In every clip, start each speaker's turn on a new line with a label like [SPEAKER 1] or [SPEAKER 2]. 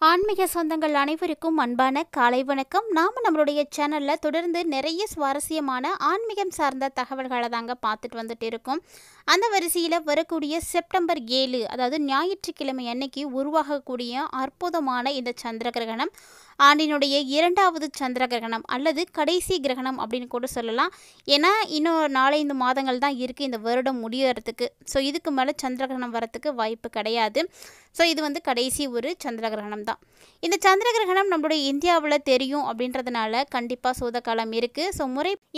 [SPEAKER 1] ஆன்மீக சொந்தங்கள் அனைவருக்கும் அன்பான காலை வணக்கம். நம்மளுடைய சேனலில் தொடர்ந்து நிறைய சுவாரஸ்யமான ஆன்மீகம் சார்ந்த தகவல்களை தாங்க பார்த்துட்டு வந்துட்டு இருக்கோம். அந்த வரிசையில் வரக்கூடிய செப்டம்பர் 7, அதாவது ஞாயிற்றுக்கிழமை அன்னைக்கு உருவாகக்கூடிய அற்புதமான இந்த சந்திர கிரகணம் ஆண்டினுடைய 2வது சந்திர கிரகணம் அல்லது கடைசி கிரகணம் அப்படின்னு கூட சொல்லலாம். ஏன்னா இன்னும் 4-5 மாதங்கள் தான் இருக்குது இந்த வருடம் முடியறதுக்கு. ஸோ இதுக்கு மேலே சந்திர கிரகணம் வரத்துக்கு வாய்ப்பு கிடையாது. ஸோ இது வந்து கடைசி ஒரு சந்திர கிரகணம் தான். இந்த சந்திர கிரகணம் நம்மளுடைய இந்தியாவில் தெரியும் அப்படின்றதுனால கண்டிப்பாக சூதகாலம் இருக்குது. ஸோ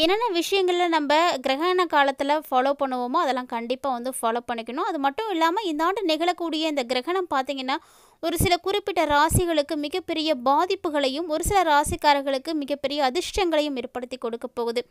[SPEAKER 1] என்னென்ன விஷயங்களில் நம்ம கிரகண காலத்தில் ஃபாலோ பண்ணுவோமோ அதெல்லாம் கண்டிப்பாக வந்து ஃபாலோ பண்ணிக்கணும். அது மட்டும் இல்லாமல் இந்த ஆண்டு நிகழக்கூடிய இந்த கிரகணம் பார்த்திங்கன்னா ஒரு சில குறிப்பிட்ட ராசிகளுக்கு மிகப்பெரிய பாதிப்புகளையும் ஒரு சில ராசிக்காரர்களுக்கு மிகப்பெரிய அதிர்ஷ்டங்களையும் ஏற்படுத்தி கொடுக்க போகுது.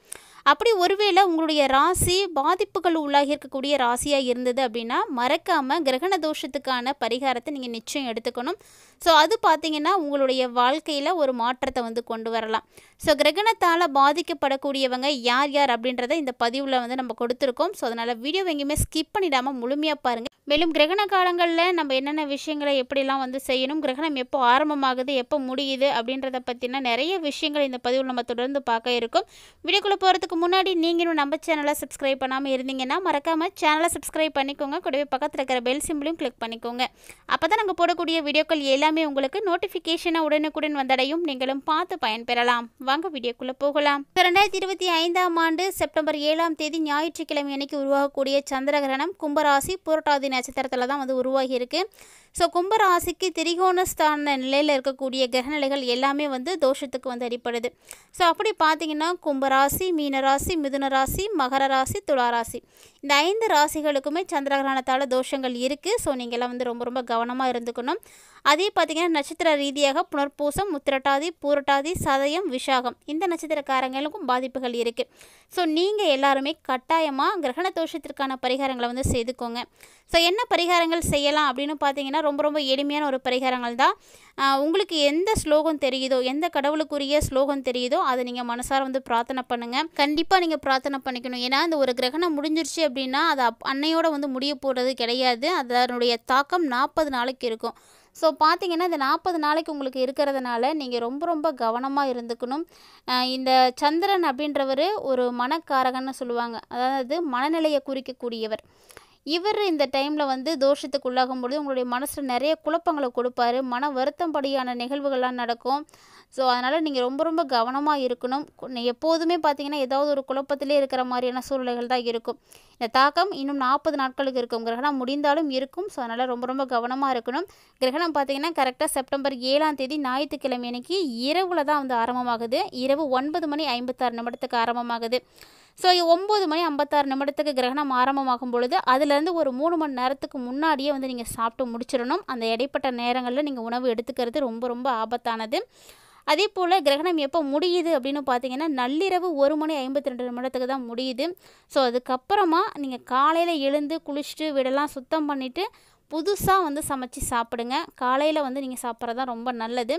[SPEAKER 1] அப்படி ஒருவேளை உங்களுடைய ராசி பாதிப்புகள் உள்ளாகி இருக்கக்கூடிய ராசியாக இருந்தது அப்படின்னா மறக்காமல் கிரகண தோஷத்துக்கான பரிகாரத்தை நீங்கள் நிச்சயம் எடுத்துக்கணும். ஸோ அது பார்த்திங்கன்னா உங்களுடைய வாழ்க்கையில் ஒரு மாற்றத்தை வந்து கொண்டு வரலாம். ஸோ கிரகணத்தால் பாதிக்கப்படக்கூடியவங்க யார் யார் அப்படின்றத இந்த பதிவில் வந்து நம்ம கொடுத்துருக்கோம். ஸோ அதனால் வீடியோ எங்கேயுமே ஸ்கிப் பண்ணிடாமல் முழுமையாக பாருங்கள். மேலும் கிரகண காலங்களில் நம்ம என்னென்ன விஷயங்களை எப்படிலாம் வந்து செய்யணும், கிரகணம் எப்போ ஆரம்பமாகுது எப்போ முடியுது அப்படின்றத பற்றின நிறைய விஷயங்கள் இந்த பதிவில் நம்ம தொடர்ந்து பார்க்க இருக்கும். வீடியோக்குள்ளே போகிறதுக்கு முன்னாடி நீங்களும் நம்ம சேனலை சப்ஸ்கிரைப் பண்ணாமல் இருந்தீங்கன்னா மறக்காமல் சேனலை சப்ஸ்கிரைப் பண்ணிக்கோங்க. கூடவே பக்கத்தில் இருக்கிற பெல் சிம்பிளையும் கிளிக் பண்ணிக்கோங்க. அப்போ தான் நாங்கள் போடக்கூடிய வீடியோக்கள் எல்லாமே உங்களுக்கு நோட்டிஃபிகேஷனாக உடனுக்குடன் வந்தடையும். நீங்களும் பார்த்து பயன்பெறலாம். வாங்க வீடியோக்குள்ளே போகலாம். 2025ஆம் ஆண்டு செப்டம்பர் 7ஆம் தேதி ஞாயிற்றுக்கிழமை அன்னைக்கு உருவாகக்கூடிய சந்திர கிரகணம் கும்பராசி புரட்டாதி நட்சத்திரத்தில் தான் வந்து உருவாகி இருக்கு. ஸோ கும்பராசிக்கு திரிகோணஸ்தான நிலையில் இருக்கக்கூடிய கிரகநிலைகள் எல்லாமே வந்து தோஷத்துக்கு வந்து அடிப்படுது. ஸோ அப்படி பார்த்தீங்கன்னா கும்பராசி, மீனராசி, மிதுன ராசி, மகர ராசி, துளாராசி இந்த 5 ராசிகளுக்குமே சந்திரகிரகணத்தால் தோஷங்கள் இருக்குது. ஸோ நீங்கள்லாம் வந்து ரொம்ப ரொம்ப கவனமாக இருந்துக்கணும். அதே பார்த்திங்கன்னா நட்சத்திர ரீதியாக புனர்பூசம், உத்திரட்டாதி, பூரட்டாதி, சதயம், விஷாகம் இந்த நட்சத்திரக்காரங்களுக்கும் பாதிப்புகள் இருக்குது. ஸோ நீங்கள் எல்லாருமே கட்டாயமாக கிரகண தோஷத்திற்கான பரிகாரங்களை வந்து செய்துக்கோங்க. ஸோ என்ன பரிகாரங்கள் செய்யலாம் அப்படின்னு பார்த்தீங்கன்னா ரொம்ப ரொம்ப எளிமையான ஒரு பரிகாரங்கள் தான். உங்களுக்கு எந்த ஸ்லோகம் தெரியுதோ, எந்த கடவுளுக்குரிய ஸ்லோகம் தெரியுதோ அதை நீங்கள் மனசார வந்து பிரார்த்தனை பண்ணுங்கள். கண்டிப்பாக நீங்கள் பிரார்த்தனை பண்ணிக்கணும். ஏன்னா அந்த ஒரு கிரகணம் முடிஞ்சிருச்சு அப்படின்னா அது அன்னையோட வந்து முடிய போகிறது கிடையாது. அதனுடைய தாக்கம் 40 நாளைக்கு இருக்கும். ஸோ பார்த்தீங்கன்னா இந்த 40 நாளைக்கு உங்களுக்கு இருக்கிறதுனால நீங்கள் ரொம்ப ரொம்ப கவனமாக இருந்துக்கணும். இந்த சந்திரன் அப்படின்றவர் ஒரு மனக்காரகன்னு சொல்லுவாங்க. அதாவது மனநிலையை குறிக்கக்கூடியவர். இவர் இந்த டைமில் வந்து தோஷத்துக்கு உள்ளாகும் பொழுது உங்களுடைய மனசில் நிறைய குழப்பங்களை கொடுப்பாரு. மன வருத்தம் படியான நிகழ்வுகள்லாம் நடக்கும். ஸோ அதனால் நீங்கள் ரொம்ப ரொம்ப கவனமாக இருக்கணும். எப்போதுமே பார்த்தீங்கன்னா ஏதாவது ஒரு குழப்பத்திலே இருக்கிற மாதிரியான சூழ்நிலைகள் தான் இருக்கும். இந்த தாக்கம் இன்னும் 40 நாட்களுக்கு இருக்கும். கிரகணம் முடிந்தாலும் இருக்கும். ஸோ அதனால் ரொம்ப ரொம்ப கவனமாக இருக்கணும். கிரகணம் பார்த்தீங்கன்னா கரெக்டாக செப்டம்பர் 7ஆம் தேதி ஞாயிற்றுக்கிழமை அன்னைக்கு இரவில் தான் வந்து ஆரம்பமாகுது. இரவு 9:56 ஆரம்பமாகுது. ஸோ 9:56 கிரகணம் ஆரம்பமாகும் பொழுது அதுலேருந்து ஒரு 3 மணி நேரத்துக்கு முன்னாடியே வந்து நீங்கள் சாப்பிட்டு முடிச்சிடணும். அந்த இடைப்பட்ட நேரங்களில் நீங்கள் உணவு எடுத்துக்கிறது ரொம்ப ரொம்ப ஆபத்தானது. அதே போல் கிரகணம் எப்போ முடியுது அப்படின்னு பார்த்தீங்கன்னா நள்ளிரவு 1:52 தான் முடியுது. ஸோ அதுக்கப்புறமா நீங்கள் காலையில் எழுந்து குளிச்சுட்டு வீடெல்லாம் சுத்தம் பண்ணிவிட்டு புதுசாக வந்து சமைச்சு சாப்பிடுங்க. காலையில் வந்து நீங்கள் சாப்பிட்றது தான் ரொம்ப நல்லது.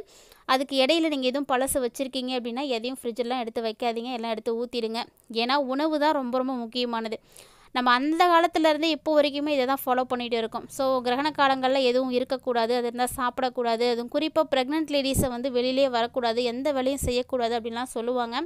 [SPEAKER 1] அதுக்கு இடையில நீங்கள் எதுவும் பழசு வச்சுருக்கீங்க அப்படின்னா எதையும் ஃப்ரிட்ஜெல்லாம் எடுத்து வைக்காதீங்க. எல்லாம் எடுத்து ஊற்றிடுங்க. ஏன்னா உணவு தான் ரொம்ப ரொம்ப முக்கியமானது. நம்ம அந்த காலத்துலேருந்தே இப்போ வரைக்குமே இதை தான் ஃபாலோ பண்ணிகிட்டு இருக்கோம். ஸோ கிரகண காலங்களில் எதுவும் இருக்கக்கூடாது, அது இருந்தால் சாப்பிடக்கூடாது, அதுவும் குறிப்பாக ப்ரெக்னென்ட் லேடிஸை வந்து வெளியிலே வரக்கூடாது, எந்த வேலையும் செய்யக்கூடாது அப்படின்லாம் சொல்லுவாங்க.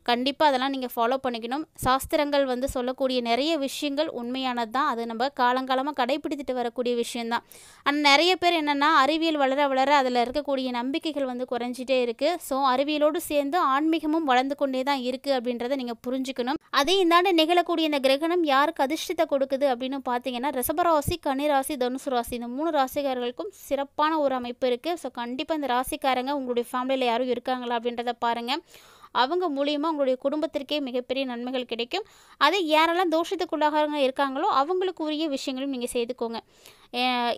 [SPEAKER 1] கண்டிப்பாக அதெல்லாம் நீங்கள் ஃபாலோ பண்ணிக்கணும். சாஸ்திரங்கள் வந்து சொல்லக்கூடிய நிறைய விஷயங்கள் உண்மையானது தான். அது நம்ம காலங்காலமாக கடைப்பிடித்துட்டு வரக்கூடிய விஷயந்தான். ஆனால் நிறைய பேர் என்னென்னா அறிவியல் வளர வளர அதில் இருக்கக்கூடிய நம்பிக்கைகள் வந்து குறைஞ்சிட்டே இருக்குது. ஸோ அறிவியலோடு சேர்ந்து ஆன்மீகமும் வளர்ந்து கொண்டே தான் இருக்குது அப்படின்றத நீங்கள் புரிஞ்சுக்கணும். அதே இந்தாண்டு நிகழக்கூடிய இந்த கிரகணம் யாருக்கு அதிர்ஷ்டத்தை கொடுக்குது அப்படின்னு பார்த்தீங்கன்னா ரிஷபராசி, கன்னிராசி, தனுசு ராசி இந்த 3 ராசிக்காரர்களுக்கும் சிறப்பான ஒரு அமைப்பு இருக்குது. ஸோ கண்டிப்பாக இந்த ராசிக்காரங்க உங்களுடைய ஃபேமிலியில் யாரும் இருக்காங்களா அப்படின்றத பாருங்கள். அவங்க மூலியமாக உங்களுடைய குடும்பத்திற்கே மிகப்பெரிய நன்மைகள் கிடைக்கும். அதை யாரெல்லாம் தோஷத்துக்குள்ளாக இருக்காங்களோ அவங்களுக்கு உரிய விஷயங்களும் நீங்கள் செய்துக்கோங்க.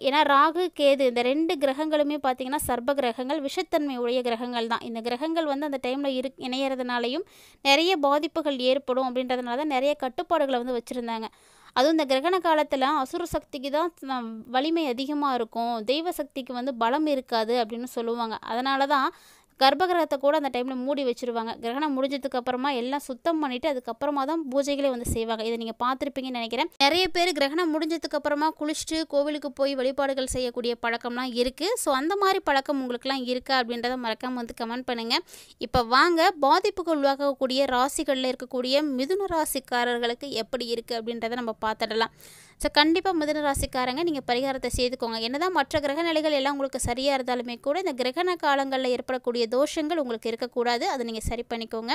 [SPEAKER 1] ஏன்னா ராகு, கேது இந்த 2 கிரகங்களுமே பார்த்திங்கன்னா சர்ப கிரகங்கள், விஷத்தன்மை உடைய கிரகங்கள் தான். இந்த கிரகங்கள் வந்து அந்த டைமில் இணையறதுனாலையும் நிறைய பாதிப்புகள் ஏற்படும் அப்படின்றதுனால தான் நிறைய கட்டுப்பாடுகளை வந்து வச்சுருந்தாங்க. அதுவும் இந்த கிரகண காலத்தில் அசுர சக்திக்கு தான் வலிமை அதிகமாக இருக்கும், தெய்வ சக்திக்கு வந்து பலம் இருக்காது அப்படின்னு சொல்லுவாங்க. அதனால தான் கர்ப்பகிரகத்தை கூட அந்த டைமில் மூடி வச்சுருவாங்க. கிரகணம் முடிஞ்சதுக்கப்புறமா எல்லாம் சுத்தம் பண்ணிவிட்டு அதுக்கப்புறமா தான் பூஜைகளே வந்து செய்வாங்க. இதை நீங்கள் பார்த்துருப்பீங்கன்னு நினைக்கிறேன். நிறைய பேர் கிரகணம் முடிஞ்சதுக்கப்புறமா குளிச்சுட்டு கோவிலுக்கு போய் வழிபாடுகள் செய்யக்கூடிய பழக்கம்லாம் இருக்குது. ஸோ அந்த மாதிரி பழக்கம் உங்களுக்குலாம் இருக்கா அப்படின்றத மறக்காமல் வந்து கமெண்ட் பண்ணுங்கள். இப்போ வாங்க பாதிப்புக்கு உள்ளாகக்கூடிய ராசிகளில் இருக்கக்கூடிய மிதுன ராசிக்காரர்களுக்கு எப்படி இருக்குது அப்படின்றத நம்ம பார்த்துடலாம். ஸோ கண்டிப்பாக மிதுன ராசிக்காரங்க நீங்கள் பரிகாரத்தை செய்துக்கோங்க. என்னதான் மற்ற கிரக நிலைகள் எல்லாம் உங்களுக்கு சரியாக இருந்தாலுமே கூட இந்த கிரகண காலங்களில் ஏற்படக்கூடிய தோஷங்கள் உங்களுக்கு இருக்கக்கூடாது. அதை நீங்கள் சரி பண்ணிக்கோங்க.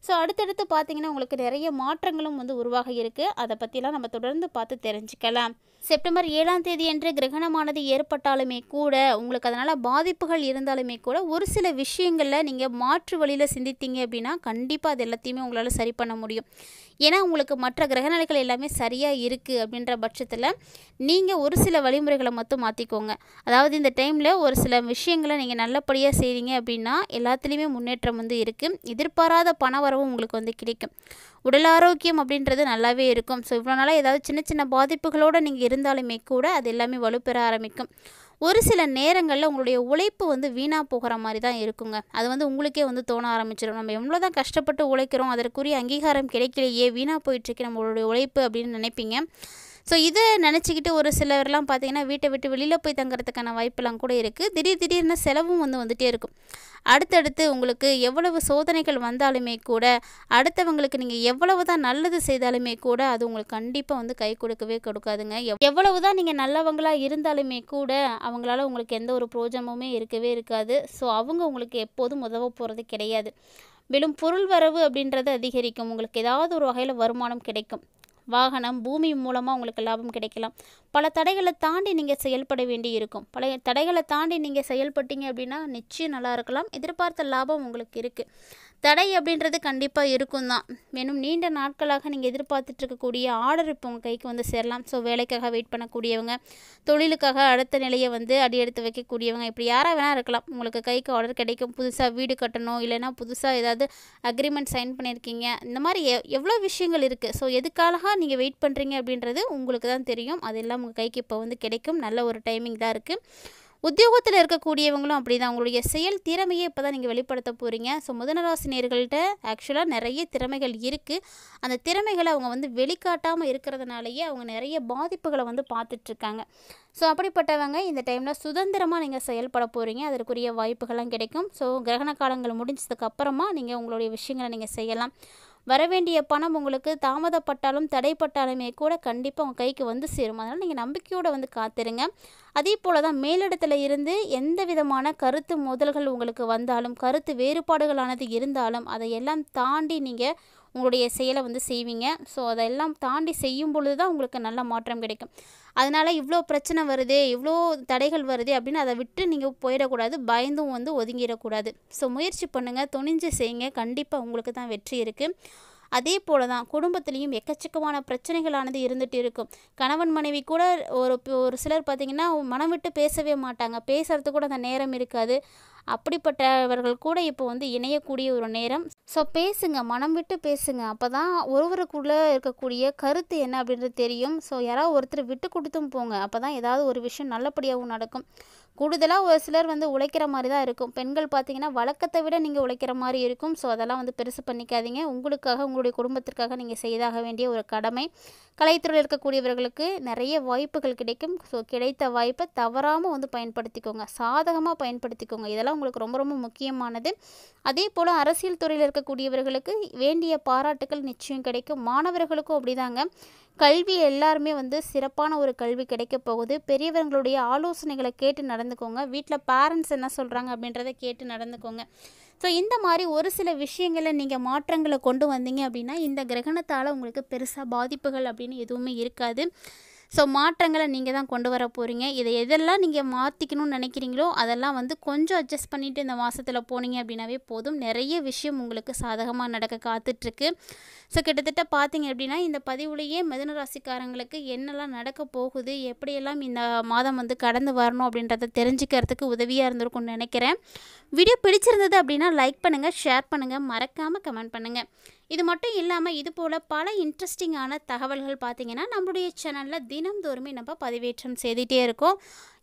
[SPEAKER 1] ஸோ அடுத்தடுத்து பார்த்தீங்கன்னா உங்களுக்கு நிறைய மாற்றங்களும் வந்து உருவாக இருக்குது. அதை பற்றிலாம் நம்ம தொடர்ந்து பார்த்து தெரிஞ்சுக்கலாம். செப்டம்பர் 7ஆம் தேதி அன்று கிரகணமானது ஏற்பட்டாலுமே கூட உங்களுக்கு அதனால் பாதிப்புகள் இருந்தாலுமே கூட ஒரு சில விஷயங்களில் நீங்கள் மாற்று வழியில் சிந்தித்தீங்க அப்படின்னா கண்டிப்பாக அது எல்லாத்தையுமே உங்களால் சரி பண்ண முடியும். ஏன்னா உங்களுக்கு மற்ற கிரகநிலைகள் எல்லாமே சரியாக இருக்குது அப்படின்ற பட்சத்தில் நீங்கள் ஒரு சில வழிமுறைகளை மட்டும் மாற்றிக்கோங்க. அதாவது இந்த டைமில் ஒரு சில விஷயங்களை நீங்கள் நல்லபடியாக செய்கிறீங்க அப்படின்னா எல்லாத்துலேயுமே முன்னேற்றம் வந்து இருக்குது. எதிர்பாராத பண வரவும் உங்களுக்கு வந்து கிடைக்கும். உடல் ஆரோக்கியம் அப்படின்றது நல்லாவே இருக்கும். ஸோ இவ்வளோ நாளாக ஏதாவது சின்ன சின்ன பாதிப்புகளோடு நீங்கள் இருந்தாலுமே கூட அது எல்லாமே வலுப்பெற ஆரம்பிக்கும். ஒரு சில நேரங்களில் உங்களுடைய உழைப்பு வந்து வீணாக போகிற மாதிரி தான் இருக்குங்க. அது வந்து உங்களுக்கே வந்து தோண ஆரம்பிச்சிடும். நம்ம எவ்வளோ தான் கஷ்டப்பட்டு உழைக்கிறோம், அதற்குரிய அங்கீகாரம் கிடைக்கலையே, வீணாக போயிட்டுருக்கு நம்மளுடைய உழைப்பு அப்படின்னு நினைப்பீங்க. ஸோ இதை நினச்சிக்கிட்டு ஒரு சிலர்லாம் பார்த்தீங்கன்னா வீட்டை விட்டு வெளியில் போய் தங்குறதுக்கான வாய்ப்பெல்லாம் கூட இருக்குது. திடீர்னு செலவும் வந்துகிட்டே இருக்கும். அடுத்தடுத்து உங்களுக்கு எவ்வளவு சோதனைகள் வந்தாலுமே கூட அடுத்தவங்களுக்கு நீங்கள் எவ்வளவு தான் நல்லது செய்தாலுமே கூட அது உங்களுக்கு கண்டிப்பாக வந்து கை கொடுக்கவே கொடுக்காதுங்க. எவ்வளவு தான் நீங்கள் நல்லவங்களாக இருந்தாலுமே கூட அவங்களால உங்களுக்கு எந்த ஒரு பிரயோஜனமுமே இருக்கவே இருக்காது. ஸோ அவங்க உங்களுக்கு எப்போதும் உதவ போகிறது கிடையாது. மேலும் பொருள் வரவு அப்படின்றது அதிகரிக்கும். உங்களுக்கு ஏதாவது ஒரு வகையில் வருமானம் கிடைக்கும். வாகனம், பூமி மூலமாக உங்களுக்கு லாபம் கிடைக்கலாம். பல தடைகளை தாண்டி நீங்கள் செயல்பட வேண்டி இருக்கும். பல தடைகளை தாண்டி நீங்கள் செயல்பட்டீங்க அப்படின்னா நிச்சயம் நல்லா இருக்கலாம். எதிர்பார்த்த லாபம் உங்களுக்கு இருக்குது. தடை அப்படின்றது கண்டிப்பாக இருக்கும் தான். மேலும் நீண்ட நாட்களாக நீங்கள் எதிர்பார்த்துட்டு இருக்கக்கூடிய ஆர்டர் இப்போ உங்கள் கைக்கு வந்து சேரலாம். ஸோ வேலைக்காக வெயிட் பண்ணக்கூடியவங்க, தொழிலுக்காக அடுத்த நிலையை வந்து அடி எடுத்து வைக்கக்கூடியவங்க, இப்படி யாராக வேணால் இருக்கலாம். உங்களுக்கு கைக்கு ஆர்டர் கிடைக்கும். புதுசாக வீடு கட்டணும், இல்லைனா புதுசாக ஏதாவது அக்ரிமெண்ட் சைன் பண்ணியிருக்கீங்க. இந்த மாதிரி எவ்வளோ விஷயங்கள் இருக்குது. ஸோ எதுக்காக நீங்கள் வெயிட் பண்ணுறீங்க அப்படின்றது உங்களுக்கு தான் தெரியும். அதெல்லாம் உங்கள் கைக்கு இப்போ வந்து கிடைக்கும். நல்ல ஒரு டைமிங் தான் இருக்குது. உத்தியோகத்தில் இருக்கக்கூடியவங்களும் அப்படி தான். உங்களுடைய செயல் திறமையை இப்போ தான் நீங்கள் வெளிப்படுத்த போகிறீங்க. ஸோ மிதுனராசி நேயர்கள்ட்ட ஆக்சுவலாக நிறைய திறமைகள் இருக்குது. அந்த திறமைகளை அவங்க வந்து வெளிக்காட்டாமல் இருக்கிறதுனாலேயே அவங்க நிறைய பாதிப்புகளை வந்து பார்த்துட்ருக்காங்க. ஸோ அப்படிப்பட்டவங்க இந்த டைமில் சுதந்திரமாக நீங்கள் செயல்பட போகிறீங்க. அதற்குரிய வாய்ப்புகள்லாம் கிடைக்கும். ஸோ கிரகண காலங்கள் முடிஞ்சதுக்கப்புறமா நீங்கள் உங்களுடைய விஷயங்களை நீங்கள் செய்யலாம். வரவேண்டிய பணம் உங்களுக்கு தாமதப்பட்டாலும் தடைப்பட்டாலுமே கூட கண்டிப்பாக உங்கள் கைக்கு வந்து சேரும். அதனால் நீங்கள் நம்பிக்கையோடு வந்து காத்திருங்க. அதே போல் தான் மேலிடத்துல இருந்து எந்த விதமான கருத்து மோதல்கள் உங்களுக்கு வந்தாலும், கருத்து வேறுபாடுகளானது இருந்தாலும் அதையெல்லாம் தாண்டி நீங்கள் உங்களுடைய செயலை வந்து செய்வீங்க. ஸோ அதெல்லாம் தாண்டி செய்யும் பொழுது தான் உங்களுக்கு நல்ல மாற்றம் கிடைக்கும். அதனால் இவ்வளோ பிரச்சனை வருதே, இவ்வளோ தடைகள் வருதே அப்படின்னு அதை விட்டு நீங்கள் போயிடக்கூடாது. பயந்தும் வந்து ஒதுங்கிடக்கூடாது. ஸோ முயற்சி பண்ணுங்கள், துணிஞ்சு செய்யுங்க. கண்டிப்பாக உங்களுக்கு தான் வெற்றி இருக்குது. அதே போல தான் குடும்பத்துலேயும் எக்கச்சக்கமான பிரச்சனைகளானது இருந்துகிட்டு இருக்கும். கணவன் மனைவி கூட ஒரு சிலர் பார்த்திங்கன்னா மனம் விட்டு பேசவே மாட்டாங்க. பேசுகிறதுக்கு கூட அந்த நேரம் இருக்காது. அப்படிப்பட்டவர்கள் கூட இப்போ வந்து இணையக்கூடிய ஒரு நேரம். ஸோ பேசுங்க, மனம் விட்டு பேசுங்க. அப்போ தான் ஒருவருக்குள்ளே இருக்கக்கூடிய கருத்து என்ன அப்படின்றது தெரியும். ஸோ யாராவது ஒருத்தர் விட்டு கொடுத்தும் போங்க. அப்போ தான் ஏதாவது ஒரு விஷயம் நல்லபடியாகவும் நடக்கும். கூடுதலாக ஒரு சிலர் வந்து உழைக்கிற மாதிரி தான் இருக்கும். பெண்கள் பார்த்திங்கன்னா வழக்கத்தை விட நீங்கள் உழைக்கிற மாதிரி இருக்கும். ஸோ அதெல்லாம் வந்து பெருசு பண்ணிக்காதீங்க. உங்களுக்காக, உங்களுடைய குடும்பத்திற்காக நீங்கள் செய்தாக வேண்டிய ஒரு கடமை. கலைத்துறையில் இருக்கக்கூடியவர்களுக்கு நிறைய வாய்ப்புகள் கிடைக்கும். ஸோ கிடைத்த வாய்ப்பை தவறாமல் வந்து பயன்படுத்திக்கோங்க, சாதகமாக பயன்படுத்திக்கோங்க. இதெல்லாம் உங்களுக்கு ரொம்ப ரொம்ப முக்கியமானது. அதே போல் அரசியல் துறையில் இருக்கக்கூடியவர்களுக்கு வேண்டிய பாராட்டுகள் நிச்சயம் கிடைக்கும். மாணவர்களுக்கும் அப்படிதாங்க. கல்வி எல்லாருமே வந்து சிறப்பான ஒரு கல்வி கிடைக்க போகுது. பெரியவர்களுடைய ஆலோசனைகளை கேட்டு நடந்துக்கோங்க. வீட்டில் பேரண்ட்ஸ் என்ன சொல்கிறாங்க அப்படின்றத கேட்டு நடந்துக்கோங்க. ஸோ இந்த மாதிரி ஒரு சில விஷயங்களை நீங்கள் மாற்றங்களை கொண்டு வந்தீங்க அப்படின்னா இந்த கிரகணத்தால் உங்களுக்கு பெருசாக பாதிப்புகள் அப்படின்னு எதுவுமே இருக்காது. ஸோ மாற்றங்களை நீங்கள் தான் கொண்டு வர போகிறீங்க. இதை எதெல்லாம் நீங்கள் மாற்றிக்கணும்னு நினைக்கிறீங்களோ அதெல்லாம் வந்து கொஞ்சம் அட்ஜஸ்ட் பண்ணிவிட்டு இந்த மாதத்தில் போனீங்க அப்படின்னாவே போதும். நிறைய விஷயம் உங்களுக்கு சாதகமாக நடக்க காத்துட்ருக்கு. ஸோ கிட்டத்தட்ட பார்த்தீங்க அப்படின்னா இந்த பதிவுலேயே மிதுன ராசிக்காரங்களுக்கு என்னெல்லாம் நடக்க போகுது, எப்படியெல்லாம் இந்த மாதம் வந்து கடந்து வரணும் அப்படின்றத தெரிஞ்சுக்கிறதுக்கு உதவியாக இருந்திருக்கும்னு நினைக்கிறேன். வீடியோ பிடிச்சிருந்தது அப்படின்னா லைக் பண்ணுங்கள், ஷேர் பண்ணுங்கள், மறக்காமல் கமெண்ட் பண்ணுங்கள். இது மட்டும் இல்லாமல் இது போல் பல இன்ட்ரெஸ்டிங்கான தகவல்கள் பார்த்திங்கன்னா நம்மளுடைய சேனலில் தினம்தோறுமே நம்ம பதிவேற்றம் செய்துகிட்டே இருக்கோம்.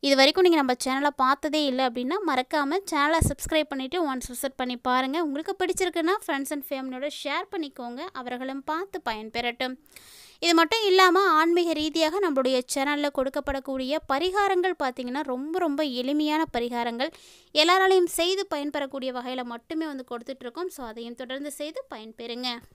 [SPEAKER 1] இது வரைக்கும் நீங்கள் நம்ம சேனலை பார்த்ததே இல்லை அப்படின்னா மறக்காமல் சேனலை சப்ஸ்கிரைப் பண்ணிவிட்டு ஒன்ஸ் விசிட் பண்ணி பாருங்கள். உங்களுக்கு பிடிச்சிருக்குன்னா ஃப்ரெண்ட்ஸ் அண்ட் ஃபேமிலியோட ஷேர் பண்ணிக்கோங்க, அவர்களும் பார்த்து பயன்பெறட்டும். இது மட்டும் இல்லாமல் ஆன்மீக ரீதியாக நம்மளுடைய சேனலில் கொடுக்கப்படக்கூடிய பரிகாரங்கள் பார்த்திங்கன்னா ரொம்ப ரொம்ப எளிமையான பரிகாரங்கள், எல்லாராலையும் செய்து பயன்பெறக்கூடிய வகையில் மட்டுமே வந்து கொடுத்துட்ருக்கோம். ஸோ அதையும் தொடர்ந்து செய்து பயன்பெறுங்க.